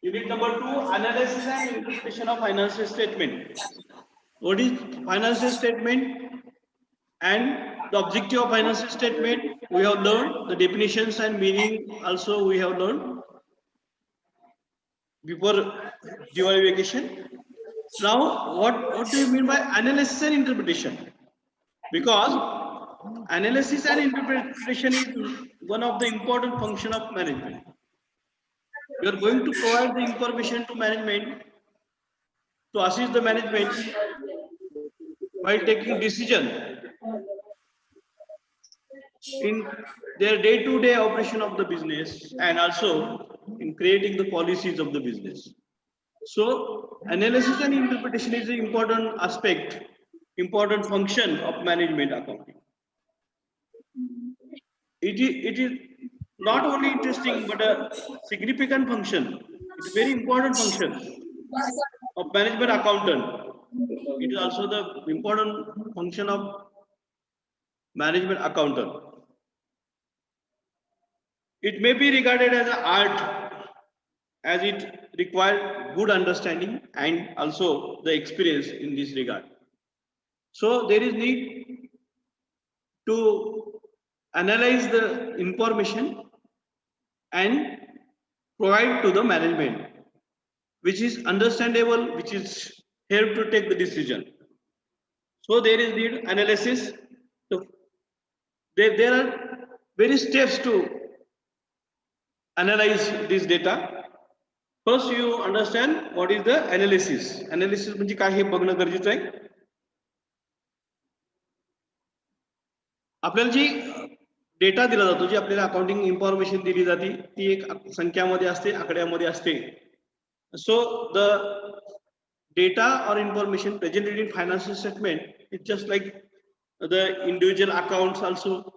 Unit number 2, analysis and interpretation of financial statement. What is financial statement and the objective of financial statement? We have learned the definitions and meaning. Also, we have learned before Diwali vacation. Now, what do you mean by analysis and interpretation? Because analysis and interpretation is one of the important function of management. You are going to provide the information to management to assist the management while taking decision in their day-to-day operation of the business and also in creating the policies of the business. So analysis and interpretation is an important aspect, important function of management accounting. It is not only interesting but a significant function. It's a very important function of management accountant. It is also the important function of management accountant. It may be regarded as an art as it requires good understanding and also the experience in this regard. So there is need to analyze the information and provide to the management, which is understandable, which is help to take the decision. So there is need analysis. So there are various steps to analyze this data. First, you understand what is the analysis. Analysis म्हणजे काय हे बघणं गरजेचं आहे. आपल्याला जी data दिला जातो, जी आपल्याला अकाउंटिंग इन्फॉर्मेशन दिली जाते, ती एक संख्यामध्ये असते, आकड्यामध्ये असते. So the data or information presented in financial statement is just like the individual accounts also,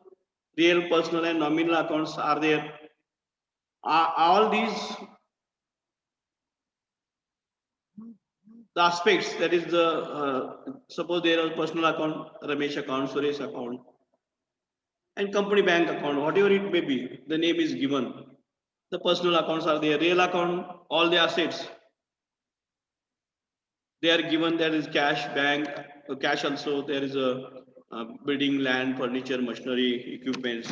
real, personal and nominal accounts are there. All these the aspects, that is the suppose there is personal account, Ramesh account, Suresh account, and company bank account, whatever it may be, the name is given. The personal accounts are there, real account, all the assets they are given. There is cash, bank, cash also. There is a building, land, furniture, machinery, equipments,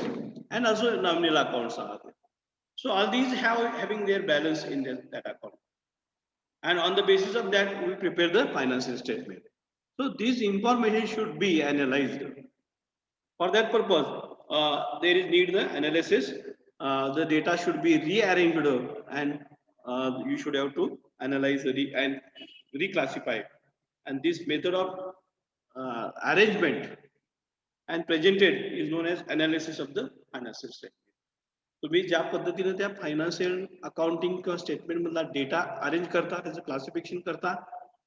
and also nominal accounts are there. So all these having their balance in that account. And on the basis of that, we prepare the financial statement. So this information should be analyzed. For that purpose, there is need the analysis. The data should be rearranged and you should have to analyze and reclassify. And this method of arrangement and presented is known as analysis of the financial statement. तुम्ही ज्या पद्धतीने त्या financial accounting किंवा statement मधला data arrange करता, त्याचं classification करता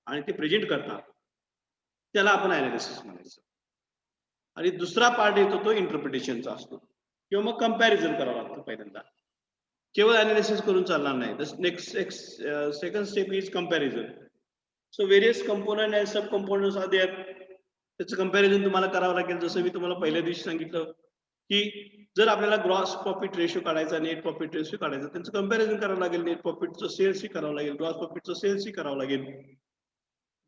आणि ते प्रेझेंट करता, त्याला आपण अनालिसिस म्हणायचं. आणि दुसरा पार्ट येतो तो इंटरप्रिटेशनचा असतो किंवा मग कंपॅरिझन करावं लागतं. पहिल्यांदा केवळ अनालिसिस करून चालणार नाही. Next second step is comparison. So various component and sub components are there. त्याचं कंपॅरिझन तुम्हाला करावं लागेल. जसं मी तुम्हाला पहिल्या दिवशी सांगितलं की जर आपल्याला ग्रॉस प्रॉफिट रेशो काढायचा, नेट प्रॉफिट रेशो काढायचा, त्यांचं कंपॅरिझन करावं लागेल. नेट प्रॉफिटचं सेल्सही करावं लागेल, ग्रॉस प्रॉफिटचं सेल्सही करावं लागेल.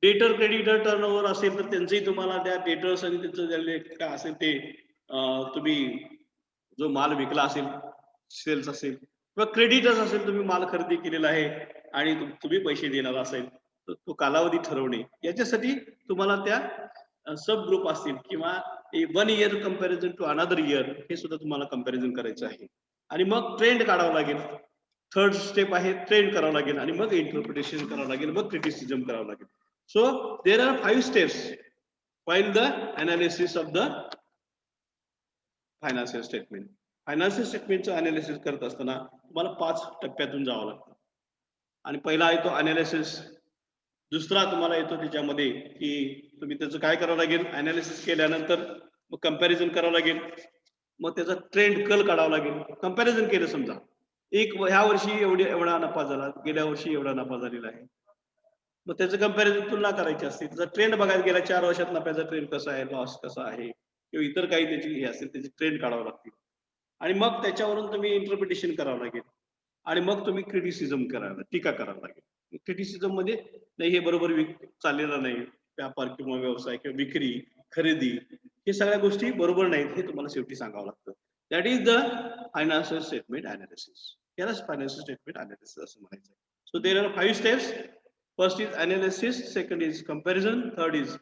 डेटर क्रेडिटर टर्नओव्हर असेल तर त्यांचंही तुम्हाला त्या डेटर्स आणि त्यांचं काय असेल ते तुम्ही जो माल विकला असेल, सेल्स असेल किंवा क्रेडिटर्स असेल, तुम्ही माल खरेदी केलेला आहे आणि तुम्ही पैसे देणार असेल तर तो कालावधी ठरवणे, याच्यासाठी तुम्हाला त्या सब ग्रुप असतील किंवा 1 year comparison to another year हे सुद्धा तुम्हाला कंपॅरिझन करायचं आहे. आणि मग ट्रेंड काढावं लागेल. थर्ड स्टेप आहे ट्रेंड करावं लागेल आणि मग इंटरप्रिटेशन करावं लागेल, मग क्रिटिसिझम करावं लागेल. So there are 5 steps while the analysis of the financial statement. Financial statementचं अनालिसिस करत असताना तुम्हाला 5 टप्प्यातून जावं लागतं. आणि पहिला येतो अनालिसिस. दुसरा तुम्हाला येतो त्याच्यामध्ये की तुम्ही त्याचं काय करावं लागेल, अनालिसिस केल्यानंतर मग कंपॅरिझन करावं लागेल, मग त्याचा ट्रेंड कल काढावा लागेल. कंपॅरिझन केलं समजा ह्या वर्षी एवढा नफा झाला, गेल्या वर्षी एवढा नफा झालेला आहे, मग त्याचं कंपॅरिझन तुलना करायची असते. त्याचा ट्रेंड बघायला गेला 4 वर्षात नफ्याचा ट्रेंड कसा आहे, लॉस कसा आहे किंवा इतर काही त्याची हे असेल त्याची ट्रेंड काढावं लागते. आणि मग त्याच्यावरून तुम्ही इंटरप्रिटेशन करावं लागेल. आणि मग तुम्ही क्रिटिसिझम करायला, टीका करायला लागेल. क्रिटिसिझम मध्ये नाही हे बरोबर चाललेलं नाही, व्यापार किंवा व्यवसाय किंवा विक्री, खरेदी, हे सगळ्या गोष्टी बरोबर नाहीत हे तुम्हाला शेवटी सांगावं लागतं. That is the financial statement analysis. यालाच फायनान्शियल स्टेटमेंट अनालिसिस असं म्हणायचं. So there are 5 steps. First is analysis, second is comparison, third is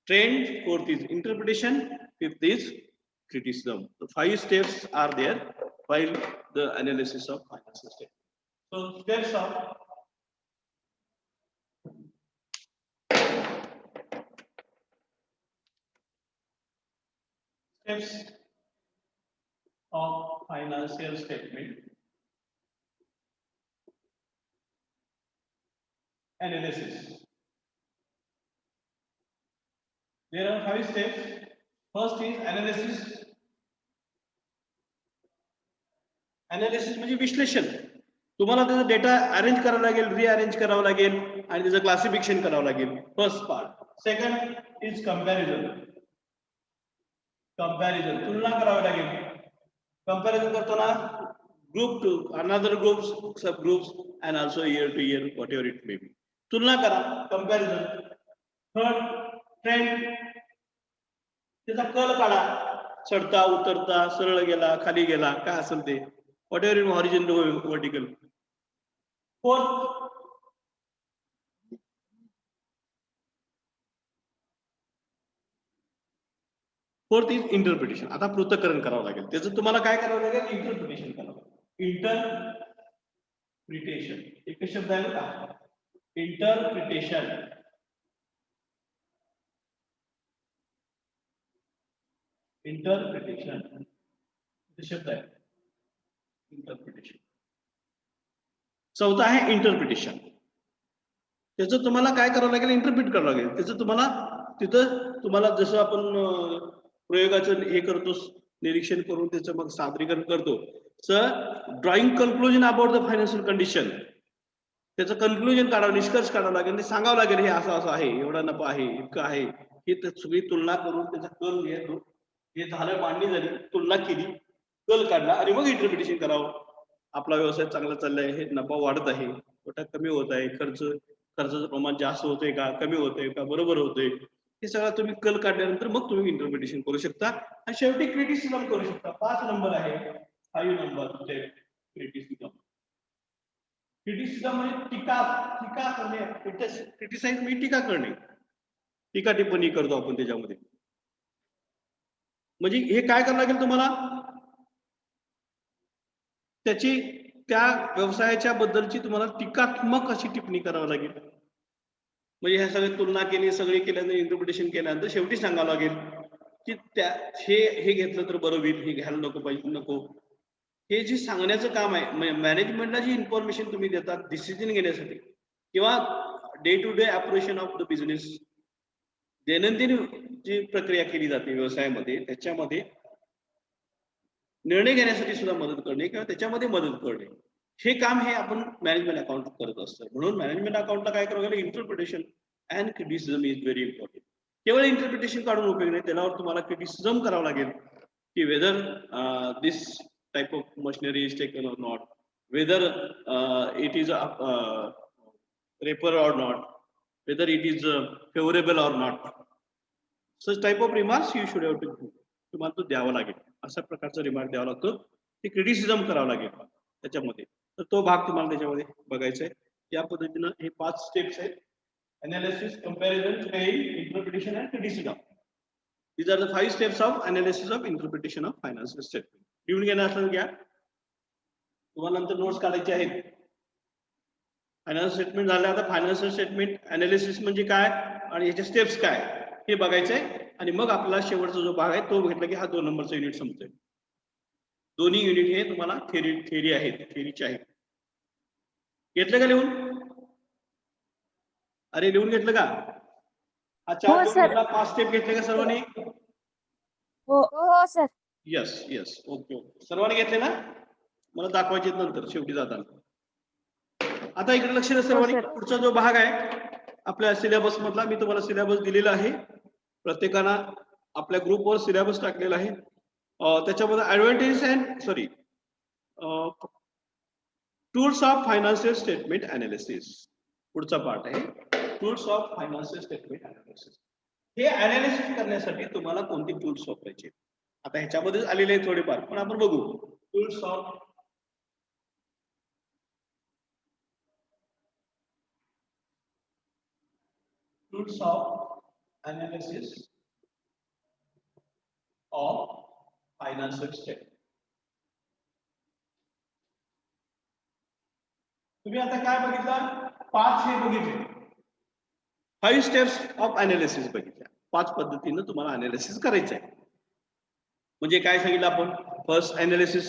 trend, fourth is interpretation, fifth is criticism. The 5 steps are there while the analysis of financial statement. So steps of financial statement analysis. There are 5 steps. First is analysis. Analysis म्हणजे विश्लेषण. तुम्हाला त्याचा data arrange करावा लागेल, rearrange करावा लागेल आणि त्याचं क्लासिफिकेशन करावं लागेल. First part. Second is comparison. Comparison तुलना करावी लागेल. कंपॅरिझन करताना group to another groups, sub groups and also year to year whatever it may be. तुलना करा, कंपॅरिझन. थर्ड ट्रेंड, त्याचा कल काढा, चढता उतरता, सरळ गेला, खाली गेला, काय असेल ते, what ever in horizontal vertical. Fourth is interpretation. आता पृथक्करण करावं लागेल. त्याचं तुम्हाला काय करावं लागेल? इंटरप्रिटेशन करावं लागेल. इंटरप्रिटेशन एक शब्द आहे का? इंटरप्रिटेशन. इंटरप्रिटेशन शब्द आहे. इंटरप्रिटेशन. चौथा आहे इंटरप्रिटेशन. त्याचं तुम्हाला काय करावं लागेल? इंटरप्रिट करावं लागेल. त्याचं तुम्हाला तिथं तुम्हाला जसं आपण प्रयोगाचं हे करतो, निरीक्षण करून त्याचं मग सादरीकरण करतो. Sir drawing conclusion about the financial condition. त्याचं कन्क्लुजन काढावं, निष्कर्ष काढावं लागेल, सांगावं लागेल हे असं असं आहे, एवढा नफा आहे, इतकं आहे, हे सगळी तुलना करून त्याचा कल घेतो. हे झालं, मांडणी झाली, तुलना केली, कल काढला आणि मग इंटरप्रिटेशन करावं. आपला व्यवसाय चांगला चाललाय, हे नफा वाढत आहे, तोटा कमी होत आहे, खर्चाचं प्रमाण जास्त होतंय का, कमी होतंय का, बरोबर होतंय, हे सगळं तुम्ही कल काढल्यानंतर मग तुम्ही इंटरप्रिटेशन करू शकता आणि शेवटी क्रिटिसिझम करू शकता. 5 नंबर आहे, 5 नंबर क्रिटिसिझम. क्रिटिसिझम म्हणजे टीका करणे. क्रिटिसाइज म्हणजे टीका करणे, टीका टिप्पणी करतो आपण त्याच्यामध्ये. म्हणजे हे काय करावं लागेल तुम्हाला? त्याची त्या व्यवसायाच्या बद्दलची तुम्हाला टीकात्मक अशी टिप्पणी करावी लागेल. म्हणजे ह्या सगळ्या तुलना केली, सगळे केल्यानंतर इंटरप्रिटेशन केल्यानंतर शेवटी सांगावं लागेल की त्या हे घेतलं तर बरं होईल, हे घ्यायला नको पाहिजे, नको. हे जे सांगण्याचं काम आहे, मॅनेजमेंटला जी इन्फॉर्मेशन तुम्ही देतात डिसिजन घेण्यासाठी किंवा day to day operation of the business, दैनंदिन जी प्रक्रिया केली जाते व्यवसायामध्ये, त्याच्यामध्ये निर्णय घेण्यासाठी सुद्धा मदत करणे किंवा त्याच्यामध्ये मदत करणे, हे काम हे आपण मॅनेजमेंट अकाउंट करत असतो. म्हणून मॅनेजमेंट अकाउंटला काय करावं लागेल? Interpretation and criticism is very important. केवळ इंटरप्रिटेशन काढून उपयोग नाही, त्यावर तुम्हाला क्रिटिसिझम करावं लागेल की whether this type of machinery is taken or not, whether it is repair or not, whether it is favorable or not. Such type of remarks you should have to do. तुम्हाला तो द्यावा लागेल, अशा प्रकारचा remark द्यावा लागतो. ते criticism करावं लागेल त्याच्यामध्ये. तर तो भाग तुम्हाला त्याच्यामध्ये बघायचा आहे. या पद्धतीनं हे 5 स्टेप्स आहेत: analysis, comparison, trend, interpretation and criticism. These are the 5 steps of analysis of interpretation of financial statement. लिहून घेणार असेल घ्या, तुम्हाला नंतर नोट्स काढायचे आहेत. फायनान्शियल स्टेटमेंट झालं. आता फायनान्शियल स्टेटमेंट अनालिसिस म्हणजे काय आणि याचे स्टेप्स काय हे बघायचंय आणि मग आपला शेवटचा जो भाग आहे तो घेतला की हा 2 नंबरचा युनिट संपतोय. दोन्ही युनिट हे तुम्हाला थेरी आहेत, थेरीचे आहेत. घेतलं का लिहून? अरे लिहून घेतलं का? हा 4 घेतला, 5 स्टेप घेतले का सर्वांनी? हो sir. Yes yes, okay okay, सर्वांनी घेतले ना? मला दाखवायचे नंतर शेवटी जाताना. आता इकडे लक्ष द्या सर्वांनी. पुढचा जो भाग आहे आपल्या सिलेबस मधला, मी तुम्हाला सिलेबस दिलेला आहे. प्रत्येकाला आपल्या ग्रुपवर सिलेबस टाकलेला आहे. त्याच्यामध्ये advantage and tools of financial statement analysis पुढचा पार्ट आहे tools of financial statement analysis. हे अनालिसिस करण्यासाठी तुम्हाला कोणती टूल्स वापरायचे आता ह्याच्यामध्येच आलेले आहेत थोडेफार पण आपण बघू tools of analysis of financial statement. तुम्ही आता काय बघितलं 5 हे बघितले 5 स्टेप्स ऑफ अनालिसिस बघितल्या 5 पद्धतीने तुम्हाला अनालिसिस करायचं आहे. म्हणजे काय सांगितलं आपण first analysis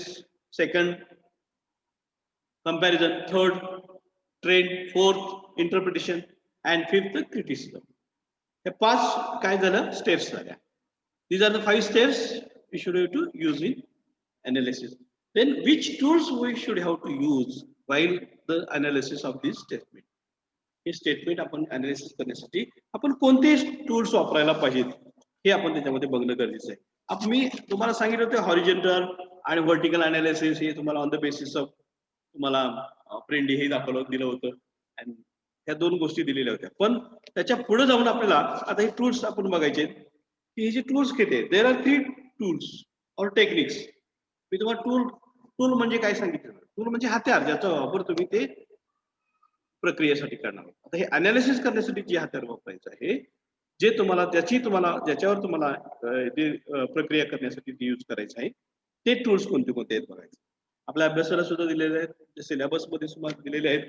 second comparison third trend fourth interpretation and fifth criticism. हे 5 काय झालं स्टेप्स झाल्या. These are the 5 steps we should have to use in analysis. Then which tools we should have to use while the analysis of this statement. हे statement आपण analysis करण्यासाठी आपण कोणते tools वापरायला पाहिजेत हे आपण त्याच्यामध्ये बघणं गरजेचं आहे. मी तुम्हाला सांगितलं होतं हॉरिझॉन्टल आणि व्हर्टिकल अनालिसिस हे तुम्हाला ऑन द बेसिस ऑफ तुम्हाला प्रिंट हे दाखवलं दिलं होतं आणि ह्या 2 गोष्टी दिलेल्या होत्या. पण त्याच्या पुढे जाऊन आपल्याला आता हे टूल्स आपण बघायचे की हे जे टूल्स किती आहेत देर आर 3 टूल्स और टेक्निक्स. मी तुम्हाला टूल म्हणजे काय सांगितलं टूल म्हणजे हत्यार ज्याचा वापर तुम्ही ते प्रक्रियेसाठी करणार. आता हे अनालिसिस करण्यासाठी जे हत्यार वापरायचं आहे जे तुम्हाला ज्याच्यावर तुम्हाला ते प्रक्रिया करण्यासाठी यूज करायचं आहे ते टूल्स कोणते कोणते आहेत बघायचं. आपल्या अभ्यासाला सुद्धा दिलेले आहेत सिलेबस मध्ये सुद्धा दिलेले आहेत.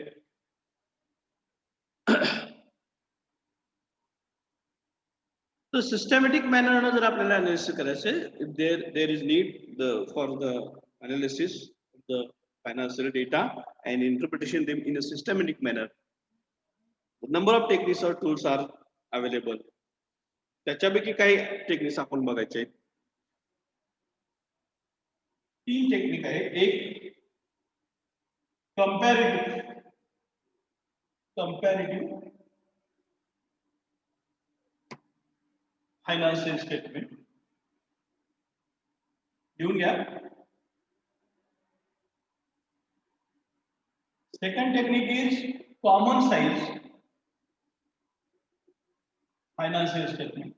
तर सिस्टमॅटिक मॅनरनं जर आपल्याला अनालिसिस करायचं देर is need for the analysis the financial data and interpretation them in a systematic manner. The number of techniques or tools are available. त्याच्यापैकी काही टेक्निक्स आपण बघायचे. 3 टेक्निक आहेत. एक कंपॅरेटिव्ह फायनान्शियल स्टेटमेंट लिहून घ्या. Second technique is common size financial statement.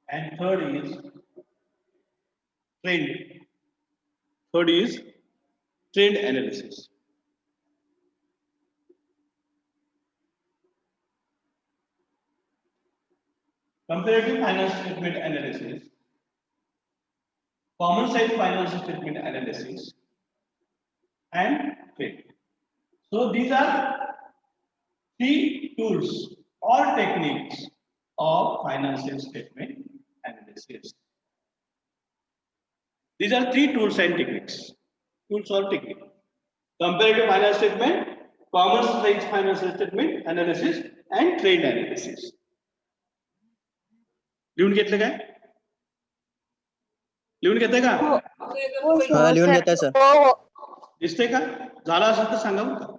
And third is trend analysis. Comparative financial statement analysis, common size financial statement analysis, and trend. So these are 3 tools or techniques of financial statement analysis. These are 3 tools and techniques. Tools or technique. Comparative financial statement, common size financial statement analysis, and trend analysis. लिहून घेतलं काय? लिहून घेताय का? लिहून घेताय sir. दिसतंय का? झालं असेल तर सांगा बरं का.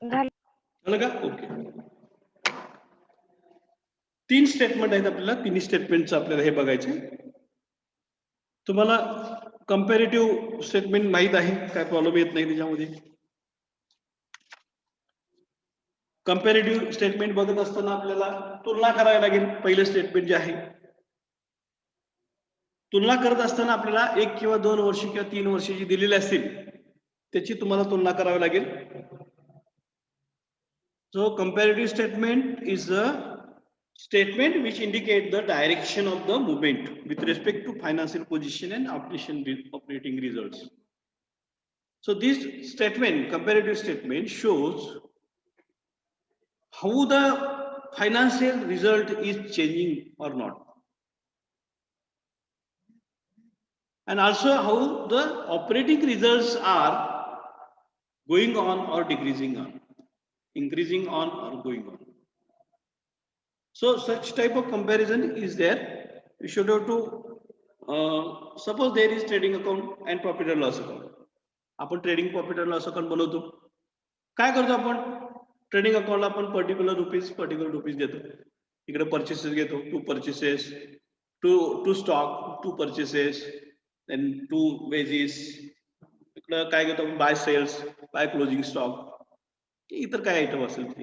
झालं का? ओके. 3 स्टेटमेंट आहेत आपल्याला. 3 स्टेटमेंटचं आपल्याला हे बघायचे. तुम्हाला कंपॅरेटिव्ह स्टेटमेंट माहित आहे काय प्रॉब्लेम येत नाही त्याच्यामध्ये. कंपॅरेटिव्ह स्टेटमेंट बघत असताना आपल्याला तुलना करावी लागेल. पहिलं स्टेटमेंट जे आहे तुलना करत असताना आपल्याला 1 किंवा 2 वर्ष किंवा 3 वर्ष जी दिलेली असतील त्याची तुम्हाला तुलना करावी लागेल. So comparative statement is a statement which indicate the direction of the movement with respect to financial position and operating results. So this statement, comparative statement, shows how the financial result is changing or not, and also how the operating results are going on or decreasing on, increasing on or going on. So such type of comparison is there. You should have to suppose there is trading account and profit and loss account. आपण trading profit and loss account बनवतो. काय करतो आपण trading अकाउंटला आपण particular rupees देतो. इकडे purchases घेतो, 2 purchases, to stock, 2 purchases, then 2 wages. इकडे काय घेतो आपण by sales, by closing stock, इतर काय आयटम असेल ते.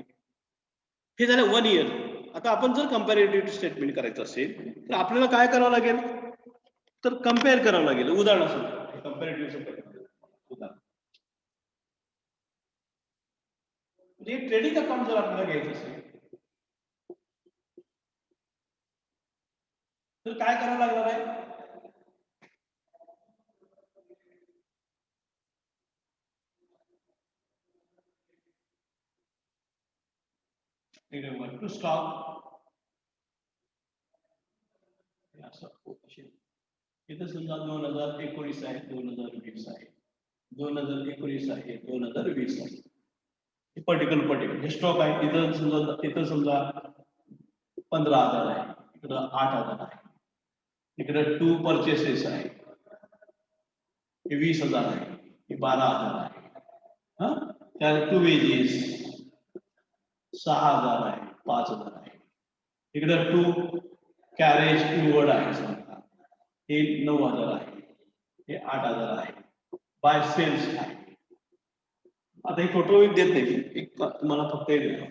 हे झालं 1 इयर. आता आपण जर कंपॅरेटिव्ह स्टेटमेंट करायचं असेल तर आपल्याला काय करावं लागेल, तर कम्पेअर करावं लागेल. उदाहरणार्थ कंपॅरेटिव्ह ट्रेडिंग अकाउंट जर आपल्याला घ्यायचं असेल तर काय करावं लागणार आहे, टू स्टॉक. इथं समजा 2019 आहे, 2020 आहे, 2019 आहे, 2020 आहे. पर्टिक्युलर हे स्टॉक आहे. इथं समजा 15,000 आहे, इकडं 8,000 आहे, इकडे 2 परचेसेस आहे, हे 20,000 आहे, हे 12,000 आहे. त्यात 2 वेजेस 6,000 आहे, 5,000 आहे. इकडे 2 कॅरेज इनवर्ड आहे, हे 9,000 आहे, हे 8,000 आहे. बाय सेल्स आहे. आता हे टोटल देत नाही, एक तुम्हाला फक्त हे देतो.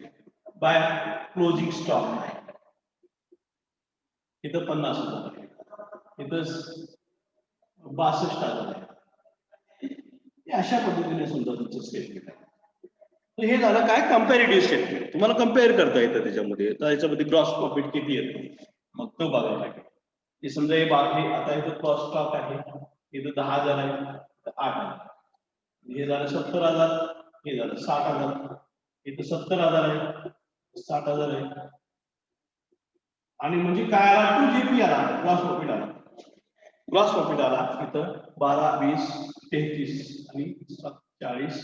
बाय क्लोजिंग स्टॉक आहे, इथं 50,000 आहे, इथं 62,000 आहे. अशा पद्धतीने समजा तुमचं स्टेटमेंट आहे. तर हे झालं काय कंपॅरेटिव्ह स्टेटमेंट. तुम्हाला कम्पेअर करता येतं त्याच्यामध्ये. तर याच्यामध्ये ग्रॉस प्रॉफिट किती येतो मग तो बघायला लागेल. हे समजा हे बाकी आता इथं क्रॉस स्टॉक आहे, इथं 10,000 आहे, 8,000. हे झालं 70,000, हे झालं 60,000, इथं 70,000 आहे, 60,000 आहे. आणि म्हणजे काय आला, 2GP आला, ग्रॉस प्रॉफिट आला. ग्रॉस प्रॉफिट आला इथं 12, 20, 33 आणि 40,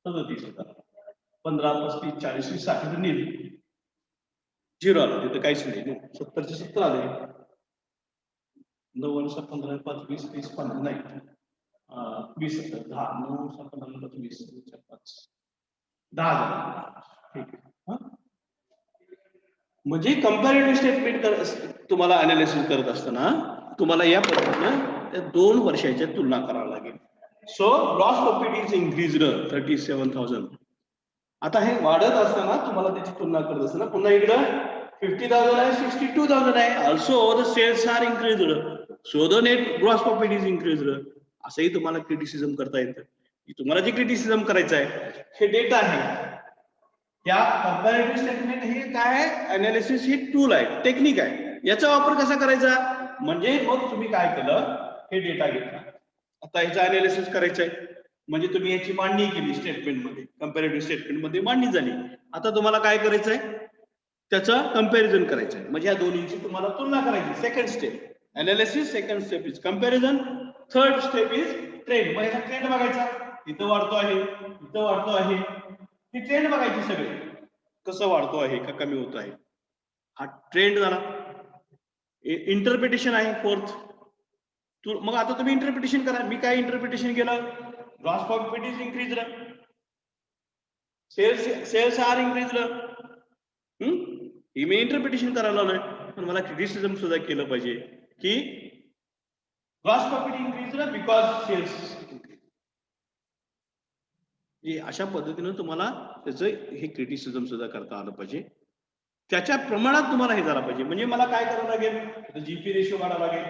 37,000. 15, 35, 40, 60 नील 0 आला. तिथं काहीच नाही. 70 चे 70 आले. 9 वर्ष 15, 5, 20, 30, 15 नाही, 20, 10, 9, 15, 20, 5, 10,000. ठीक आहे. म्हणजे कंपॅरेटिव्ह स्टेटमेंट तुम्हाला अनालिसिस करत असताना तुम्हाला या पद्धतीने 2 वर्षाच्या तुलना करावी लागेल. So gross profit is increased 37,000. आता हे वाढत असताना तुम्हाला त्याची तुलना करत असताना पुन्हा इकडं 50,000 आहे, 62,000 आहे. Also the sales are increased, so the net gross profit is increased. असंही तुम्हाला क्रिटिसिझम करता येतं. तुम्हाला जे क्रिटिसिझम करायचं आहे हे डेटा आहे. त्या कंपॅरेटिव्ह स्टेटमेंट हे काय आहे, अनालिसिस ही टूल आहे, टेक्निक आहे. याचा वापर कसा करायचा, म्हणजे मग तुम्ही काय केलं, हे डेटा घेतला. आता ह्याचा अनालिसिस करायचं आहे म्हणजे तुम्ही याची मांडणी केली स्टेटमेंट मध्ये, कंपॅरेटिव्ह स्टेटमेंट मध्ये मांडणी झाली. आता तुम्हाला काय करायचंय, त्याचं कंपॅरिझन करायचं आहे. म्हणजे या दोन्हींची तुम्हाला तुलना करायची. Second step analysis, second step is comparison, third step is trend. मग याचा ट्रेंड बघायचा, इथं वाढतो आहे, इथं वाढतो आहे, ही ट्रेंड बघायची सगळे, कसं वाढतो आहे का कमी होतो आहे. हा ट्रेंड झाला. इंटरप्रिटेशन आहे फोर्थ. मग आता तुम्ही इंटरप्रिटेशन करा. मी काय इंटरप्रिटेशन केलं, gross profit is increased, sales are increased. मी इंटरप्रिटेशन करायला लावलंय, पण मला क्रिटिसिझम सुद्धा केलं पाहिजे की gross profit increased because sales. अशा पद्धतीने तुम्हाला त्याचं हे क्रिटिसिझम सुद्धा करता आलं पाहिजे. त्याच्या प्रमाणात तुम्हाला हे झालं पाहिजे. म्हणजे मला काय करावं लागेल, जीपी रेशो काढावा लागेल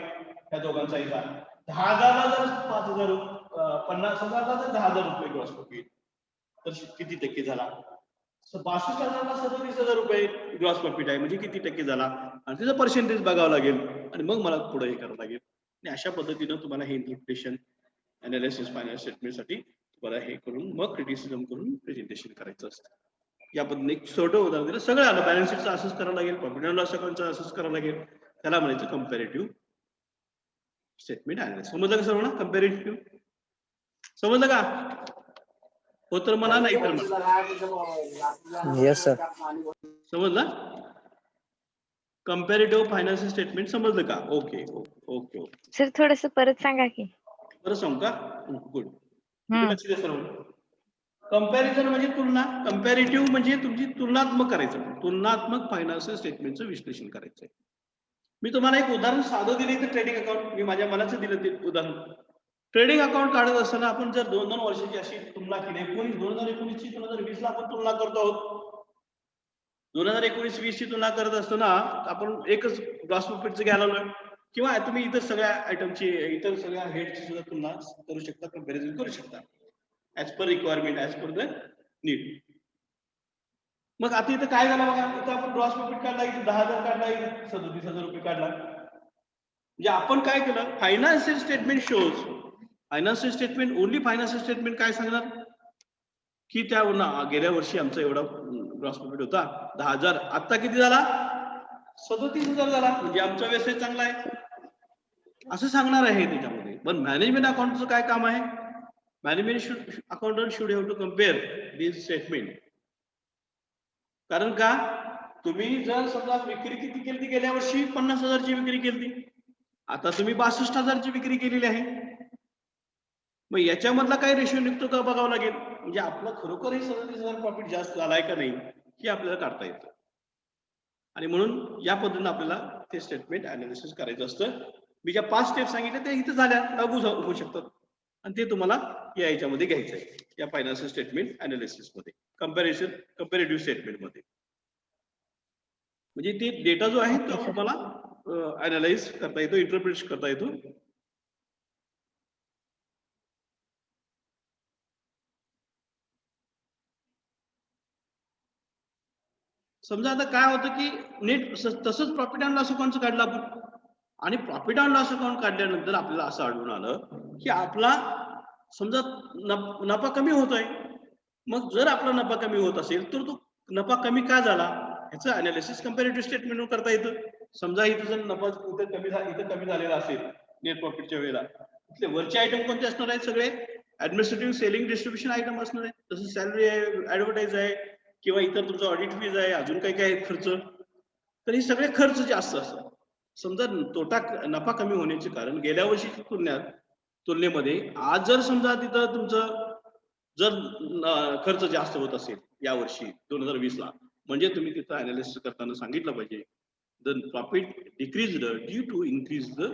त्या दोघांचा. 10,000 जर 5,000, 50,000 जर 10,000 रुपये ग्रॉस प्रॉफिट, तर किती टक्के झाला, 62,000ला 37,000 रुपये ग्रॉस प्रॉफिट आहे, म्हणजे किती टक्के झाला आणि त्याचं पर्सेंटेज बघावं लागेल आणि मग मला पुढे हे करावं लागेल. आणि अशा पद्धतीनं तुम्हाला हे इंटरप्रिटेशन अनालिसिस फायनान्स स्टेटमेंटसाठी तुम्हाला हे करून मग क्रिटिसिझम करून प्रेझेंटेशन करायचं असतं. या पद्धतीने एक छोटं उदाहरण दिलं, सगळं आलं. बॅलन्स शीटचा असेस करावं लागेल, प्रॉफिट अँड लॉस अकाउंटचा असेस करावं लागेल, त्याला म्हणायचं कंपॅरेटिव्ह स्टेटमेंट अनालिसिस. समजलं का सर्वांना? कंपॅरेटिव्ह समजलं का? हो तर म्हणा, नाही तर म्हणा. Yes sir. समजलं? कंपॅरेटिव्ह फायनान्शियल स्टेटमेंट समजलं का? Okay okay okay. सर थोडस परत सांगा की. बरं सांगू का? गुड. लक्ष द्या सर्व. कंपॅरिझन म्हणजे तुलना, कंपॅरेटिव्ह म्हणजे तुमची तुलनात्मक करायचं, तुलनात्मक फायनान्शियल स्टेटमेंटचं विश्लेषण करायचंय. मी तुम्हाला एक उदाहरण साधं दिलं तर ट्रेडिंग अकाउंट, मी माझ्या मनाचं दिलं ते उदाहरण. ट्रेडिंग अकाउंट काढत असताना आपण जर 2-2 वर्षाची अशी तुलना केली, 2019 ची 2020 ला आपण तुलना करतो आहोत. 2019-20 ची तुलना करत असताना आपण एकच ग्रॉस प्रॉफिटचं घ्यायला लागलोय, किंवा तुम्ही इतर सगळ्या आयटमची, इतर सगळ्या हेडची सुद्धा तुलना करू शकता, कंपॅरिझन करू शकता as per requirement, as per the need. मग आता इथं काय झालं बघा, इथं आपण ग्रॉस प्रॉफिट काढला, इथे 10,000 काढला, इथे 37,000 रुपये काढला. म्हणजे आपण काय केलं, financial statement shows, financial statement only financial statement काय सांगणार की त्या गेल्या वर्षी आमचा एवढा ग्रॉस प्रॉफिट होता 10,000, आता किती झाला 37,000 झाला, म्हणजे आमचा व्यवसाय चांगला आहे असं सांगणार आहे त्याच्यामध्ये. पण मॅनेजमेंट अकाउंटचं काय काम आहे, management accountant should have to compare this statement. कारण का, तुम्ही जर समजा विक्री किती केली, गेल्या वर्षी 50,000ची विक्री केली, आता तुम्ही 62,000ची विक्री केलेली आहे, मग याच्यामधला काही रेशो निघतो का बघावं लागेल. म्हणजे आपलं खरोखर हे 37,000 प्रॉफिट जास्त झालाय का नाही हे आपल्याला काढता येतं. आणि म्हणून या पद्धतीने आपल्याला ते स्टेटमेंट अनालिसिस करायचं असतं. मी ज्या 5 स्टेप सांगितल्या त्या इथे झाल्या, लागू होऊ शकतात, आणि ते तुम्हाला या याच्यामध्ये घ्यायचं आहे, या फायनान्शियल स्टेटमेंट अनालिसिस मध्ये, कंपॅरेटिव्ह स्टेटमेंट मध्ये. म्हणजे ते डेटा जो आहे तो तुम्हाला अनालाइज करता येतो, इंटरप्रिट करता येतो. समजा आता काय होतं की नेट तसंच प्रॉफिट अँड लॉस अकाउंटचं काढलं आपण, आणि प्रॉफिट अँड लॉस अकाउंट काढल्यानंतर आपल्याला असं आढळून आलं की आपला समजा नफा कमी होतोय. मग जर आपला नफा कमी होत असेल तर तो नफा कमी का झाला याचं अनालिसिस कंपॅरेटिव्ह स्टेटमेंटवर करता येतं. समजा इथं जर नफा इथं कमी झालेला असेल नेट प्रॉफिटच्या वेळेला, इथले वरचे आयटम कोणते असणार आहेत, सगळे ऍडमिनिस्ट्रेटिव्ह सेलिंग डिस्ट्रीब्युशन आयटम असणार आहे. तसं सॅलरी आहे, ऍडव्हर्टाईज आहे, किंवा इतर तुमचं ऑडिट फीज आहे, अजून काही काही खर्च, तर हे सगळे खर्च जास्त असतात. समजा नफा कमी होण्याचे कारण गेल्या वर्षीच्या तुलनेमध्ये आज जर समजा तिथं तुमचं जर खर्च जास्त होत असेल या वर्षी 2020 ला, म्हणजे तुम्ही तिथं अनालिसिस करताना सांगितलं पाहिजे the profit decreased due to increase the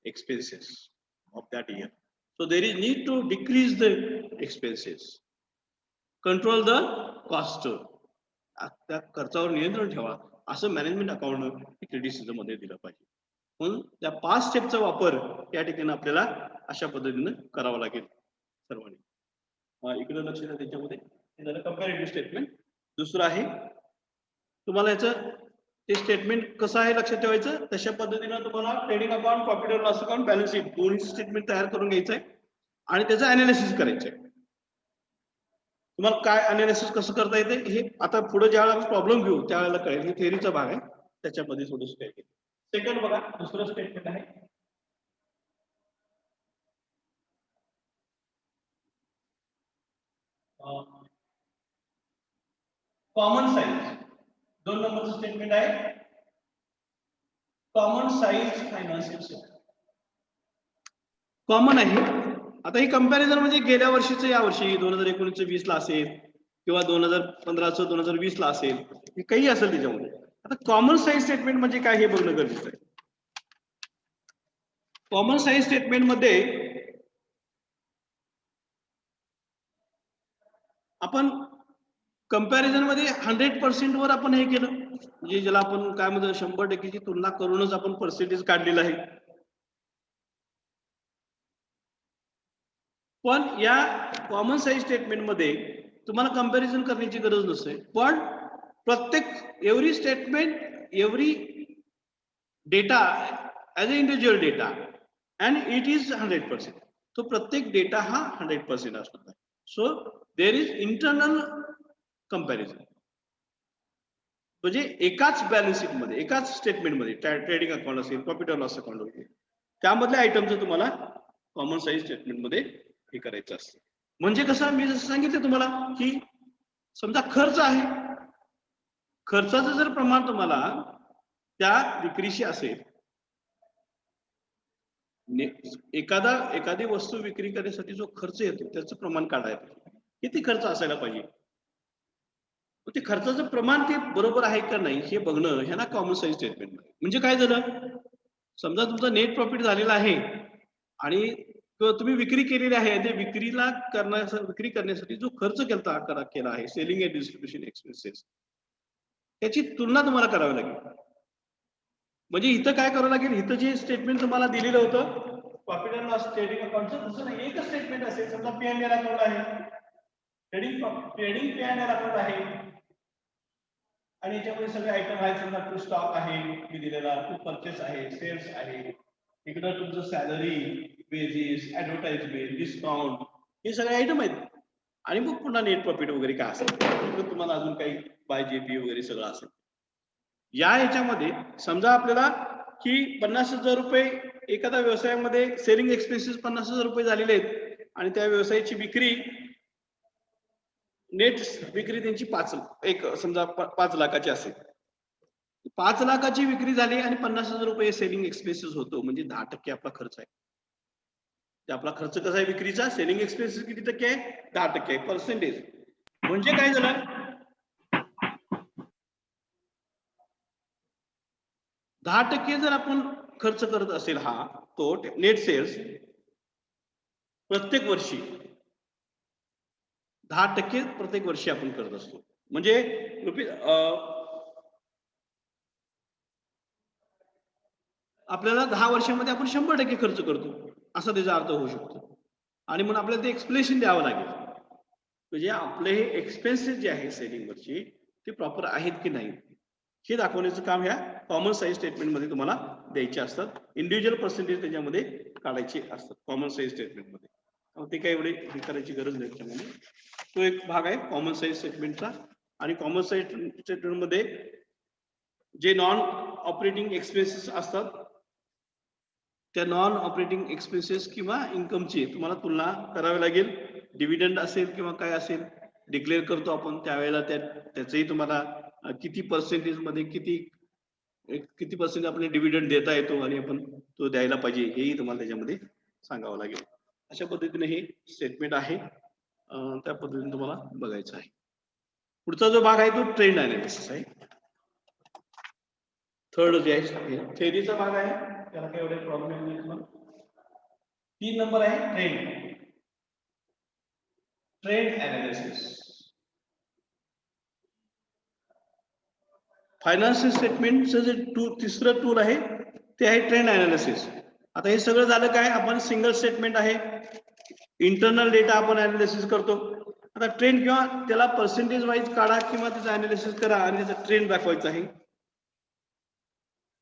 expenses of that year. So there is need to decrease the expenses, control the cost, त्या खर्चावर नियंत्रण ठेवा, असं मॅनेजमेंट अकाउंट क्रिटिसिझम मध्ये दिलं पाहिजे. म्हणून त्या 5 स्टेपचा वापर या ठिकाणी आपल्याला अशा पद्धतीनं करावा लागेल सर्वांनी. इकडे लक्ष द्या, त्याच्यामध्ये हे झालं कंपॅरेटिव्ह स्टेटमेंट. दुसरं आहे तुम्हाला याचं ते स्टेटमेंट कसं आहे लक्षात ठेवायचं, तशा पद्धतीनं तुम्हाला trading account, profit and loss account, balance sheet दोन्ही स्टेटमेंट तयार करून घ्यायचंय आणि त्याचं अनालिसिस करायचंय. तुम्हाला काय अनालिसिस कसं करता येते हे आता पुढे ज्यावेळेला प्रॉब्लेम घेऊ त्यावेळेला कळेल. हे थेअरीचा भाग आहे, त्याच्यामध्ये थोडंसं काय केलं. सेकंड बघा, दुसरं स्टेटमेंट आहे कॉमन साईज. 2 नंबरचं स्टेटमेंट आहे कॉमन साईज फायनान्शियल. कॉमन आहे. आता ही कंपॅरिझन म्हणजे गेल्या वर्षीचं या वर्षी 2019-20 ला असेल, किंवा 2015चं 2020 ला असेल, हे काही असेल त्याच्यामध्ये. आता कॉमन साईज स्टेटमेंट म्हणजे काय हे बघणं गरजेचं आहे. कॉमन साईज स्टेटमेंट मध्ये आपण कंपॅरिझन मध्ये 100% वर आपण हे केलं, म्हणजे ज्याला आपण काय म्हणतो 100%ची तुलना करूनच आपण पर्सेंटेज काढलेला आहे. पण या कॉमन साईज स्टेटमेंट मध्ये तुम्हाला कंपॅरिझन करण्याची गरज नसते, पण प्रत्येक every statement every data as a individual data and it is 100%. तो प्रत्येक डेटा हा 100% असणार आहे. So there is internal comparison. म्हणजे एकाच बॅलन्स शीट मध्ये एकाच स्टेटमेंट मध्ये ट्रेडिंग अकाउंट असेल, प्रॉफिट अँड लॉस अकाउंट असेल, त्यामधल्या आयटमचं तुम्हाला कॉमन साईज स्टेटमेंट मध्ये हे करायचं असतं. म्हणजे कसं मी जसं सांगितलं तुम्हाला की समजा खर्च आहे, खर्चाचं जर प्रमाण तुम्हाला त्या विक्रीशी असेल, एखादी वस्तू विक्री करण्यासाठी जो खर्च येतो त्याचं प्रमाण काढायचं, किती खर्च असायला पाहिजे, ते खर्चाचं प्रमाण ते बरोबर आहे का नाही हे बघणं ह्याला कॉमन साईज स्टेटमेंट. म्हणजे काय झालं, समजा तुमचा नेट प्रॉफिट झालेला आहे आणि तुम्ही विक्री केलेली आहे, ते विक्री करण्यासाठी जो खर्च केला आहे, सेलिंग अँड डिस्ट्रीब्युशन एक्सपेन्सेस, त्याची तुलना तुम्हाला करावी लागेल. म्हणजे इथं काय करावं लागेल, इथं जे स्टेटमेंट तुम्हाला दिलेलं होतं प्रॉफिट अँड लॉस ट्रेडिंग अकाउंटचं, तसं नाही, एकच स्टेटमेंट असेल. समजा P&L अकाउंट आहे, ट्रेडिंग P&L अकाउंट आहे आणि याच्यामध्ये सगळे आयटम आहेत. समजा टू स्टॉक आहे मी दिलेला, टू परचेस आहे, सेल्स आहे, इकडं तुमचं सॅलरी, वेजेस, ऍडव्हर्टाइजमेंट, डिस्काउंट, हे सगळे आयटम आहेत. आणि मग पुन्हा नेट प्रॉफिट वगैरे काय असेल, तुम्हाला अजून काही बाय जेपी वगैरे सगळं असेल. या याच्यामध्ये समजा आपल्याला की 50,000 रुपये एखाद्या व्यवसायामध्ये सेलिंग एक्सपेन्सेस 50,000 रुपये झालेले आहेत आणि त्या व्यवसायाची विक्री नेट विक्री त्यांची समजा 5 लाखाची असेल. 5 लाखाची विक्री झाली आणि 50,000 रुपये सेलिंग एक्सपेन्सेस होतो, म्हणजे 10% आपला खर्च आहे. ते आपला खर्च कसा आहे विक्रीचा, सेलिंग एक्सपेन्सेस किती टक्के आहे, 10% आहे, पर्सेंटेज. म्हणजे काय झालं, 10% जर आपण खर्च करत असेल, हा तो नेट सेल्स प्रत्येक वर्षी 10% प्रत्येक वर्षी आपण करत असतो. म्हणजे आपल्याला 10 वर्षामध्ये आपण 100% खर्च करतो, असा त्याचा अर्थ होऊ शकतो. आणि म्हणून आपल्याला ते एक्सप्लेनेशन द्यावं लागेल, म्हणजे आपले हे एक्सपेन्सेस जे आहे सेलिंग वरची ते प्रॉपर आहेत की नाही हे दाखवण्याचं काम ह्या कॉमन साईज स्टेटमेंट मध्ये तुम्हाला द्यायचे असतात. इंडिव्हिज्युअल पर्सेंटेज त्याच्यामध्ये काढायचे असतात कॉमन साईज स्टेटमेंट मध्ये. ते काही एवढे हे करायची गरज नाही त्याच्यामध्ये. तो एक भाग आहे कॉमन साईज स्टेटमेंटचा. आणि कॉमन साईज स्टेटमेंट मध्ये जे नॉन ऑपरेटिंग एक्सपेन्सेस असतात, त्या नॉन ऑपरेटिंग एक्सपेन्सेस किंवा इन्कमची तुम्हाला तुलना करावी लागेल. डिव्हिडंड असेल किंवा काय असेल डिक्लेअर करतो आपण त्यावेळेला त्याचंही तुम्हाला किती पर्सेंटेज मध्ये किती पर्सेंट आपल्याला डिव्हिडंड देता येतो आणि आपण तो द्यायला पाहिजे हेही तुम्हाला त्याच्यामध्ये सांगावं लागेल. अशा पद्धतीने हे स्टेटमेंट आहे, त्या पद्धतीने तुम्हाला बघायचं आहे. पुढचा जो भाग आहे तो ट्रेंड अनालिसिस आहे. थर्ड जे आहे थेअरीचा भाग आहे, त्याला काही एवढे प्रॉब्लेम नाही तुम्हाला. 3 नंबर आहे ट्रेंड अनालिसिस. फायनान्शियल स्टेटमेंटचं जे तिसरं टूल आहे ते आहे ट्रेंड अनालिसिस. आता हे सगळं झालं काय, आपण सिंगल स्टेटमेंट आहे, इंटरनल डेटा आपण अनालिसिस करतो. आता ट्रेंड किंवा त्याला पर्सेंटेज वाईज काढा किंवा त्याचं अनालिसिस करा आणि त्याचा ट्रेंड दाखवायचा आहे.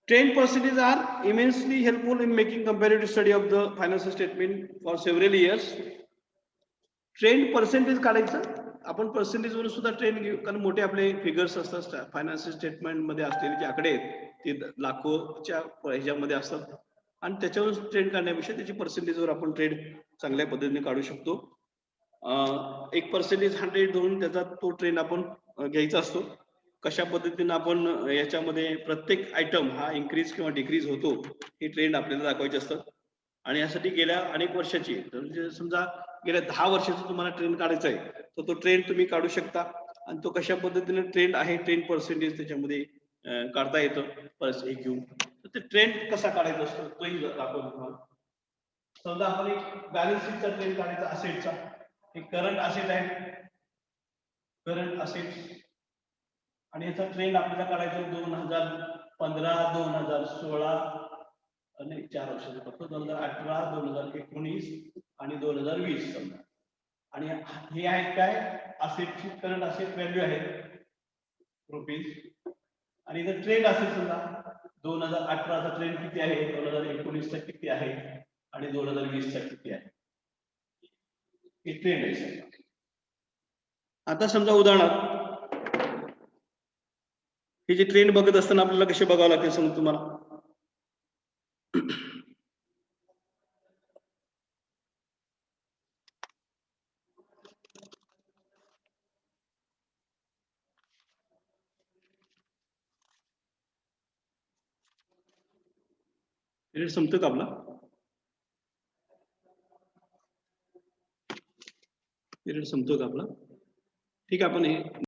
Trend percentages are immensely helpful in making comparative study of the financial statement for several years. Trend percentage काढायचं आपण, पर्सेंटेज वरून सुद्धा ट्रेंड घेऊ, कारण मोठे आपले फिगर्स असतात फायनान्शियल स्टेटमेंट मध्ये असलेले जे आकडे आहेत ते लाखोच्या ह्याच्यामध्ये असतात आणि त्याच्यावरून ट्रेंड काढण्यापेक्षा त्याची पर्सेंटेजवर आपण ट्रेंड चांगल्या पद्धतीने काढू शकतो. एक पर्सेंटेज 100 धरून त्याचा तो ट्रेंड आपण घ्यायचा असतो. कशा पद्धतीने आपण याच्यामध्ये प्रत्येक आयटम हा इन्क्रीज किंवा डिक्रीज होतो हे ट्रेंड आपल्याला दाखवायचे असतात. आणि यासाठी गेल्या अनेक वर्षाची, म्हणजे समजा गेल्या 10 वर्षाचा तुम्हाला ट्रेंड काढायचा आहे तर तो ट्रेंड तुम्ही काढू शकता. आणि तो कशा पद्धतीने ट्रेंड आहे, ट्रेंड पर्सेंटेज त्याच्यामध्ये काढता येतं हे घेऊन. तर ते ट्रेंड कसा काढायचा असतो तोही दाखवतो तुम्हाला. समजा आपण एक बॅलन्स शीटचा ट्रेंड काढायचा असेटचा, एक करंट असेट आहे, करंट असेट, आणि याचा ट्रेंड आपल्याला काढायचा 2015, 2016 आणि 4 वर्षाचा फक्त 2018, 2019 आणि 2020. आणि हे आहेत काय असेटची करंट असेट व्हॅल्यू आहे रुपीज. आणि जर ट्रेंड असेल समजा 2018चा ट्रेंड किती आहे, 2019चा किती आहे आणि 2020चा किती आहे, हे ट्रेंड आहे समजा. आता समजा उदाहरणार्थ हे जे ट्रेंड बघत असताना आपल्याला कसे बघावं लागते समजा तुम्हाला. पिरियड संपतो का आपला? पिरियड संपतो का आपला? ठीक आहे आपण हे